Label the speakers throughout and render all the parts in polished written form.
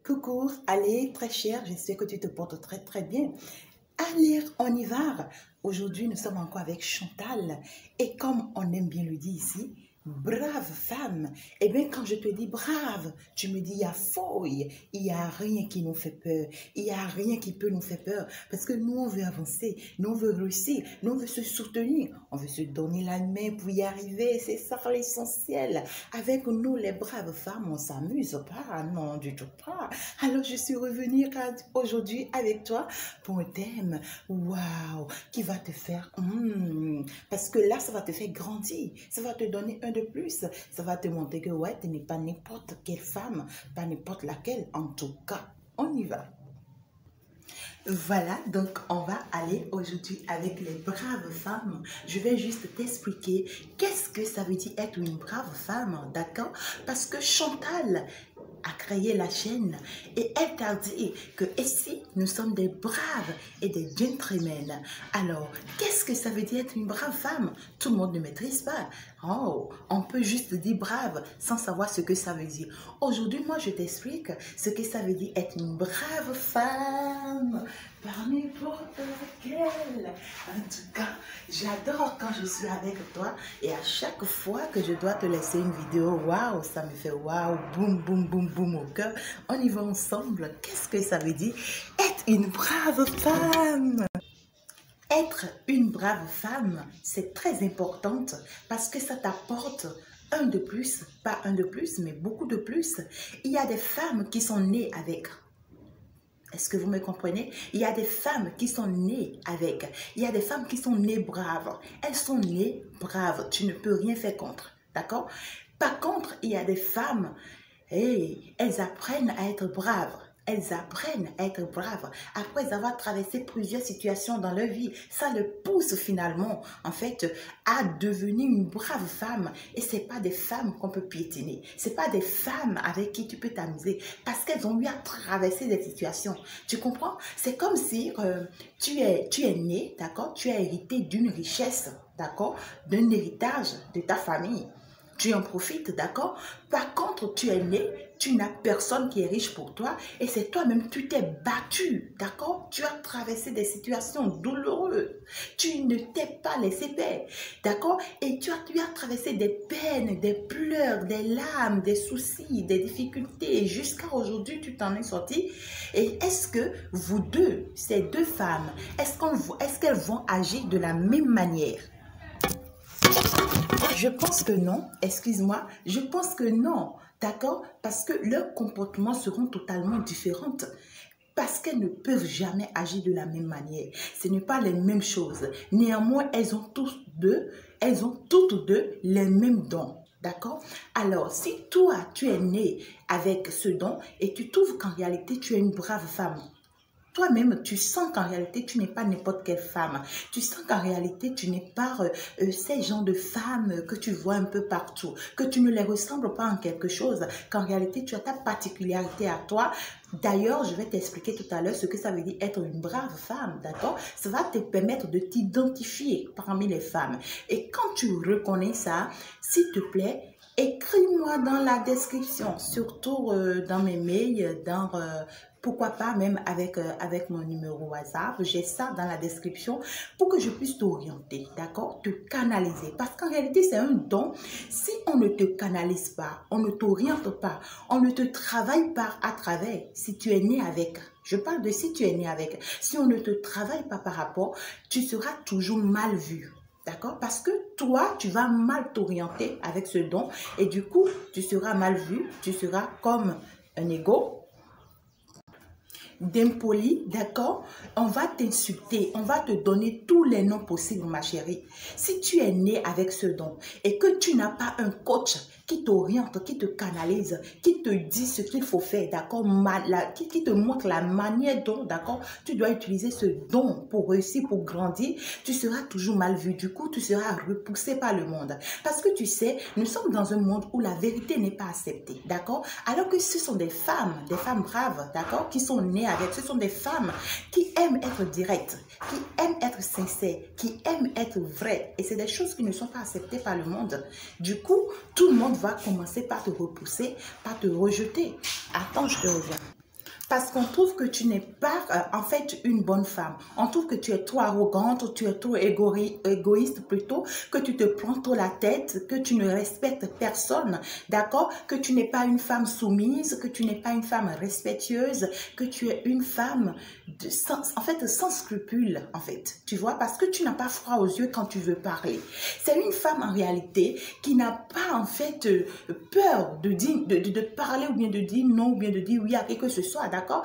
Speaker 1: Coucou, allez, très cher, j'espère que tu te portes très très bien. Allez, on y va. Aujourd'hui, nous sommes encore avec Chantal. Et comme on aime bien le dire ici, brave femme. Eh bien, quand je te dis brave, tu me dis il y a fouille. Il n'y a rien qui nous fait peur. Il n'y a rien qui peut nous faire peur. Parce que nous, on veut avancer. Nous, on veut réussir. Nous, on veut se soutenir. On veut se donner la main pour y arriver. C'est ça l'essentiel. Avec nous, les braves femmes, on ne s'amuse pas. Non, du tout pas. Alors, je suis revenue aujourd'hui avec toi pour un thème, waouh, qui va te faire, parce que là, ça va te faire grandir, ça va te donner un de plus, ça va te montrer que ouais, tu n'es pas n'importe quelle femme, pas n'importe laquelle, en tout cas, on y va. Voilà, donc on va aller aujourd'hui avec les braves femmes. Je vais juste t'expliquer qu'est-ce que ça veut dire être une brave femme, d'accord? Parce que Chantal a créé la chaîne et elle t'a dit que ici, nous sommes des braves et des gentlemen. Alors, qu'est-ce que ça veut dire être une brave femme? Tout le monde ne maîtrise pas. Oh, on peut juste dire brave sans savoir ce que ça veut dire. Aujourd'hui, moi, je t'explique ce que ça veut dire être une brave femme parmi n'importe laquelle. En tout cas, j'adore quand je suis avec toi et à chaque fois que je dois te laisser une vidéo, waouh, ça me fait waouh, boum, boum, boum, boum au cœur. On y va ensemble. Qu'est-ce que ça veut dire être une brave femme? Être une brave femme, c'est très important parce que ça t'apporte un de plus, pas un de plus, mais beaucoup de plus. Il y a des femmes qui sont nées avec. Est-ce que vous me comprenez? Il y a des femmes qui sont nées avec. Il y a des femmes qui sont nées braves. Elles sont nées braves. Tu ne peux rien faire contre. D'accord? Par contre, il y a des femmes, elles apprennent à être braves. Elles apprennent à être braves après avoir traversé plusieurs situations dans leur vie. Ça le pousse finalement, en fait, à devenir une brave femme. Et ce n'est pas des femmes qu'on peut piétiner. Ce n'est pas des femmes avec qui tu peux t'amuser parce qu'elles ont eu à traverser des situations. Tu comprends? C'est comme si tu es né, d'accord? Tu as hérité d'une richesse, d'accord? D'un héritage de ta famille. Tu en profites, d'accord? Par contre, tu es né, tu n'as personne qui est riche pour toi et c'est toi-même, tu t'es battu, d'accord? Tu as traversé des situations douloureuses. Tu ne t'es pas laissé faire, d'accord? Et tu as traversé des peines, des pleurs, des larmes, des soucis, des difficultés. Et jusqu'à aujourd'hui, tu t'en es sorti. Et est-ce que vous deux, ces deux femmes, est-ce qu'elles vont agir de la même manière? Je pense que non, excuse-moi, je pense que non, d'accord? Parce que leurs comportements seront totalement différents. Parce qu'elles ne peuvent jamais agir de la même manière. Ce n'est pas les mêmes choses. Néanmoins, elles ont toutes deux les mêmes dons. D'accord? Alors, si toi, tu es né avec ce don et tu trouves qu'en réalité, tu es une brave femme, toi-même, tu sens qu'en réalité, tu n'es pas n'importe quelle femme. Tu sens qu'en réalité, tu n'es pas ces gens de femmes que tu vois un peu partout, que tu ne les ressembles pas en quelque chose, qu'en réalité, tu as ta particularité à toi. D'ailleurs, je vais t'expliquer tout à l'heure ce que ça veut dire être une brave femme, d'accord? Ça va te permettre de t'identifier parmi les femmes. Et quand tu reconnais ça, s'il te plaît, écris-moi dans la description, surtout dans mes mails, pourquoi pas même avec mon numéro WhatsApp. J'ai ça dans la description pour que je puisse t'orienter, d'accord? Te canaliser. Parce qu'en réalité, c'est un don. Si on ne te canalise pas, on ne t'oriente pas, on ne te travaille pas à travers, si tu es né avec, je parle de si tu es né avec, si on ne te travaille pas par rapport, tu seras toujours mal vu. D'accord? Parce que toi, tu vas mal t'orienter avec ce don et du coup, tu seras mal vu, tu seras comme un égo, d'impoli, d'accord? On va t'insulter, on va te donner tous les noms possibles, ma chérie. Si tu es né avec ce don et que tu n'as pas un coach qui t'oriente, qui te canalise, qui te dit ce qu'il faut faire, d'accord? Qui te montre la manière dont, d'accord, tu dois utiliser ce don pour réussir, pour grandir, tu seras toujours mal vu. Du coup, tu seras repoussé par le monde. Parce que tu sais, nous sommes dans un monde où la vérité n'est pas acceptée, d'accord? Alors que ce sont des femmes braves, d'accord, qui sont nées avec, ce sont des femmes qui aiment être directes, qui aiment être sincères, qui aiment être vraies. Et c'est des choses qui ne sont pas acceptées par le monde. Du coup, tout le monde va commencer par te repousser, par te rejeter. Attends, je te reviens. Parce qu'on trouve que tu n'es pas en fait une bonne femme. On trouve que tu es trop arrogante, tu es trop égoïste plutôt, que tu te prends trop la tête, que tu ne respectes personne, d'accord? Que tu n'es pas une femme soumise, que tu n'es pas une femme respectueuse, que tu es une femme sans scrupules, en fait. Tu vois, parce que tu n'as pas froid aux yeux quand tu veux parler. C'est une femme en réalité qui n'a pas en fait peur de parler ou bien de dire non ou bien de dire oui à quelque ce soit, d'accord?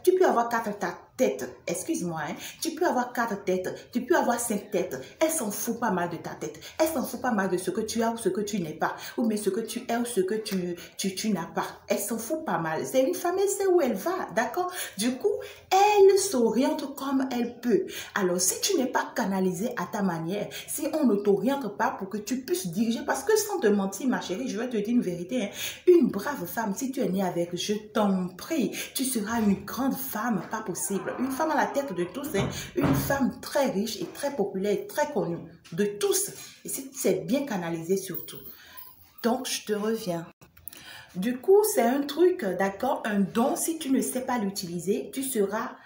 Speaker 1: Tu peux avoir quatre tête, excuse-moi, hein, tu peux avoir 4 têtes, tu peux avoir 5 têtes, elle s'en fout pas mal de ta tête, elle s'en fout pas mal de ce que tu as ou ce que tu n'es pas, ou bien ce que tu es ou ce que tu n'as pas, elle s'en fout pas mal, c'est une femme, elle sait où elle va, d'accord? Du coup, elle s'oriente comme elle peut. Alors, si tu n'es pas canalisé à ta manière, si on ne t'oriente pas pour que tu puisses diriger, parce que sans te mentir, ma chérie, je vais te dire une vérité, hein, une brave femme, si tu es née avec, je t'en prie, tu seras une grande femme, pas possible. Une femme à la tête de tous, hein, une femme très riche et très populaire et très connue de tous. Et c'est bien canalisé surtout. Donc, je te reviens. Du coup, c'est un truc, d'accord, un don, si tu ne sais pas l'utiliser, tu seras,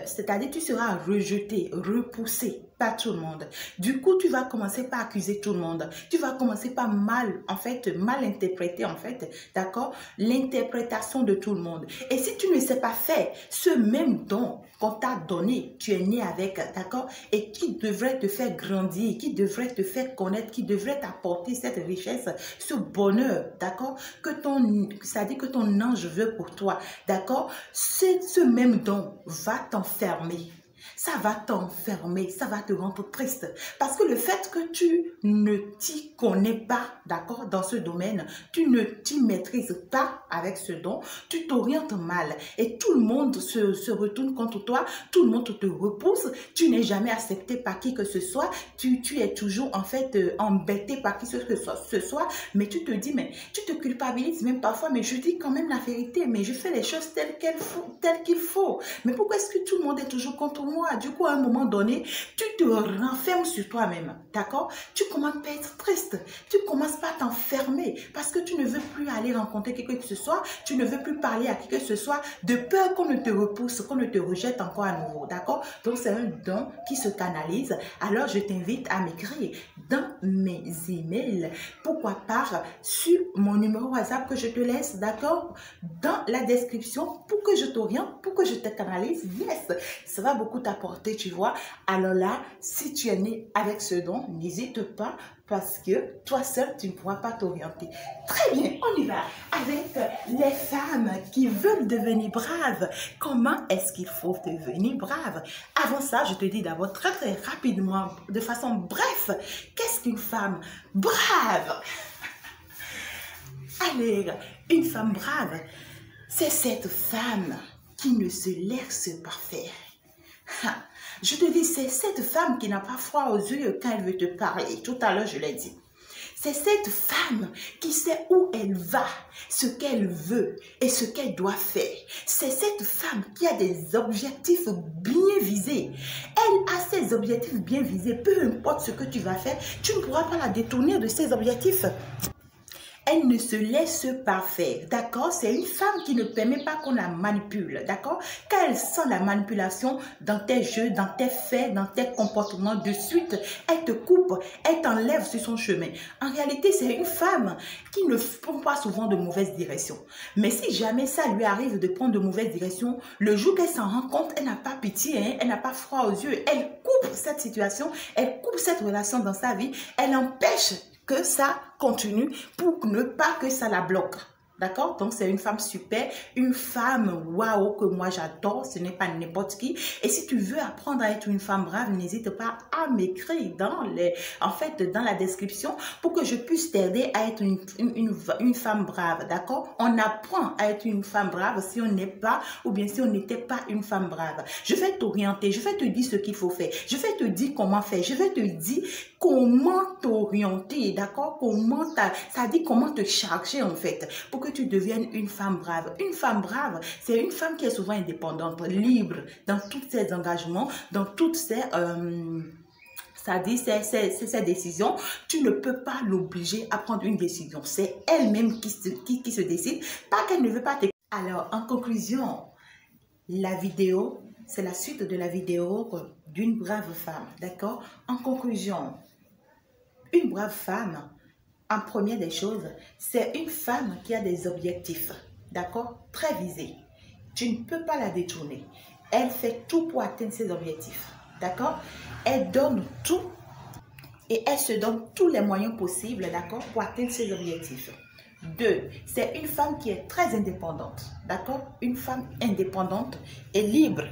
Speaker 1: c'est-à-dire tu seras rejeté, repoussé par tout le monde. Du coup, tu vas commencer par accuser tout le monde. Tu vas commencer par mal interpréter, en fait, d'accord, l'interprétation de tout le monde. Et si tu ne sais pas faire ce même don qu'on t'a donné, tu es né avec, d'accord, et qui devrait te faire grandir, qui devrait te faire connaître, qui devrait t'apporter cette richesse, ce bonheur, d'accord, c'est-à-dire que ton ange veut pour toi, d'accord, ce même don va t'enfermer. Ça va t'enfermer, ça va te rendre triste. Parce que le fait que tu ne t'y connais pas, d'accord, dans ce domaine, tu ne t'y maîtrises pas avec ce don, tu t'orientes mal. Et tout le monde se retourne contre toi, tout le monde te repousse, tu n'es jamais accepté par qui que ce soit, tu es toujours en fait embêté par qui que ce soit, mais tu te dis, mais tu te culpabilises même parfois, mais je dis quand même la vérité, mais je fais les choses telles qu'il faut. Mais pourquoi est-ce que tout le monde est toujours contre moi? Du coup, à un moment donné, tu te renfermes sur toi-même, d'accord? Tu commences pas à être triste, tu commences pas à t'enfermer parce que tu ne veux plus aller rencontrer quelqu'un que ce soit, tu ne veux plus parler à qui que ce soit de peur qu'on ne te repousse, qu'on ne te rejette encore à nouveau, d'accord? Donc, c'est un don qui se canalise. Alors, je t'invite à m'écrire dans mes emails, pourquoi pas sur mon numéro WhatsApp que je te laisse, d'accord? Dans la description pour que je t'oriente, pour que je te canalise. Yes, ça va beaucoup t'apporter, tu vois. Alors là, si tu es né avec ce don, n'hésite pas parce que toi seul, tu ne pourras pas t'orienter. Très bien, on y va avec les femmes qui veulent devenir braves. Comment est-ce qu'il faut devenir brave? Avant ça, je te dis d'abord très rapidement, de façon bref, qu'est-ce qu'une femme brave? Allez, une femme brave, c'est cette femme qui ne se laisse pas faire. Je te dis, c'est cette femme qui n'a pas froid aux yeux quand elle veut te parler. Tout à l'heure, je l'ai dit. C'est cette femme qui sait où elle va, ce qu'elle veut et ce qu'elle doit faire. C'est cette femme qui a des objectifs bien visés. Elle a ses objectifs bien visés. Peu importe ce que tu vas faire, tu ne pourras pas la détourner de ses objectifs. Elle ne se laisse pas faire, d'accord? C'est une femme qui ne permet pas qu'on la manipule, d'accord? Quand elle sent la manipulation dans tes jeux, dans tes faits, dans tes comportements, de suite, elle te coupe, elle t'enlève sur son chemin. En réalité, c'est une femme qui ne prend pas souvent de mauvaises directions. Mais si jamais ça lui arrive de prendre de mauvaises directions, le jour qu'elle s'en rend compte, elle n'a pas pitié, hein? Elle n'a pas froid aux yeux, elle coupe cette situation, elle coupe cette relation dans sa vie, elle empêche que ça continue pour ne pas que ça la bloque. D'accord? Donc, c'est une femme super, une femme waouh que moi j'adore, ce n'est pas n'importe qui. Et si tu veux apprendre à être une femme brave, n'hésite pas à m'écrire dans la description pour que je puisse t'aider à être une femme brave. D'accord? On apprend à être une femme brave si on n'est pas, ou bien si on n'était pas une femme brave. Je vais t'orienter, je vais te dire ce qu'il faut faire, je vais te dire comment faire, je vais te dire comment t'orienter, d'accord? Ça dit comment te charger en fait, pour que tu deviennes une femme brave. Une femme brave, c'est une femme qui est souvent indépendante, libre dans tous ses engagements, dans toutes ses... ça dit, ses décisions. Tu ne peux pas l'obliger à prendre une décision. C'est elle-même qui se décide. Pas qu'elle ne veut pas t'écouter. Alors, en conclusion, la vidéo, c'est la suite de la vidéo d'une brave femme, d'accord? En conclusion, une brave femme, en première des choses, c'est une femme qui a des objectifs, d'accord? Très visés. Tu ne peux pas la détourner. Elle fait tout pour atteindre ses objectifs, d'accord? Elle donne tout et elle se donne tous les moyens possibles, d'accord, pour atteindre ses objectifs. 2, c'est une femme qui est très indépendante, d'accord? Une femme indépendante et libre.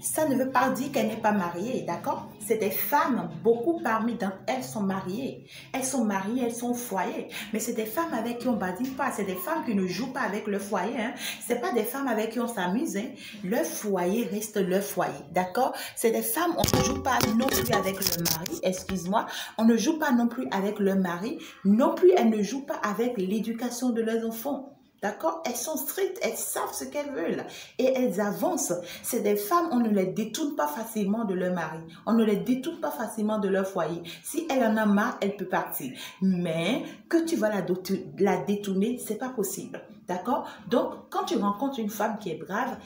Speaker 1: Ça ne veut pas dire qu'elle n'est pas mariée, d'accord? C'est des femmes, beaucoup parmi d'entre elles sont mariées. Elles sont mariées, elles sont au foyer. Mais c'est des femmes avec qui on ne badine pas. C'est des femmes qui ne jouent pas avec le foyer. Hein. Ce n'est pas des femmes avec qui on s'amuse. Hein. Le foyer reste le foyer, d'accord? C'est des femmes, on ne joue pas non plus avec le mari, excuse-moi. On ne joue pas non plus avec le mari. Non plus, elles ne jouent pas avec l'éducation de leurs enfants. D'accord? Elles sont strictes, elles savent ce qu'elles veulent et elles avancent. C'est des femmes, on ne les détourne pas facilement de leur mari. On ne les détourne pas facilement de leur foyer. Si elle en a marre, elle peut partir. Mais que tu vas la détourner, c'est pas possible. D'accord? Donc, quand tu rencontres une femme qui est brave,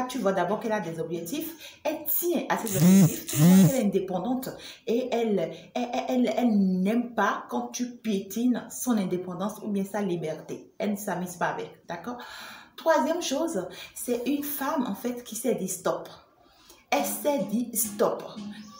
Speaker 1: tu vois d'abord qu'elle a des objectifs, elle tient à ses objectifs, tu vois qu'elle est indépendante et elle n'aime pas quand tu piétines son indépendance ou bien sa liberté. Elle ne s'amuse pas avec, d'accord? Troisième chose, c'est une femme en fait qui s'est dit stop. Elle s'est dit stop.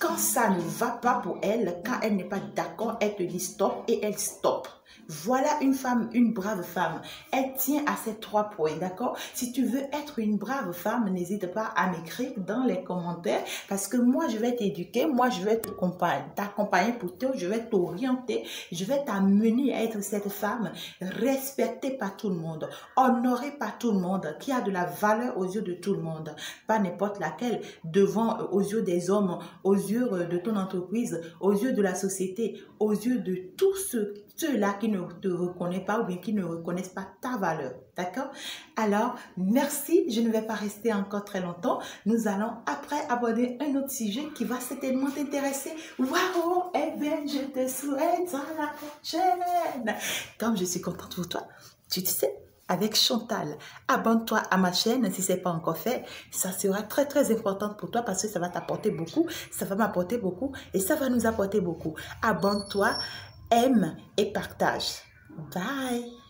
Speaker 1: Quand ça ne va pas pour elle, quand elle n'est pas d'accord, elle te dit stop et elle stoppe. Voilà une femme, une brave femme. Elle tient à ces 3 points, d'accord? Si tu veux être une brave femme, n'hésite pas à m'écrire dans les commentaires parce que moi, je vais t'éduquer, moi, je vais t'accompagner pour toi, je vais t'orienter, je vais t'amener à être cette femme respectée par tout le monde, honorée par tout le monde, qui a de la valeur aux yeux de tout le monde, pas n'importe laquelle, aux yeux des hommes, aux yeux de ton entreprise, aux yeux de la société, aux yeux de tous ceux-là qui ne te reconnaissent pas ou bien qui ne reconnaissent pas ta valeur. D'accord? Alors, merci. Je ne vais pas rester encore très longtemps. Nous allons après aborder un autre sujet qui va certainement t'intéresser. Waouh! Eh bien, je te souhaite à la prochaine. Comme je suis contente pour toi, tu sais, avec Chantal. Abonne-toi à ma chaîne si ce n'est pas encore fait. Ça sera très très important pour toi parce que ça va t'apporter beaucoup, ça va m'apporter beaucoup et ça va nous apporter beaucoup. Abonne-toi, aime et partage. Bye!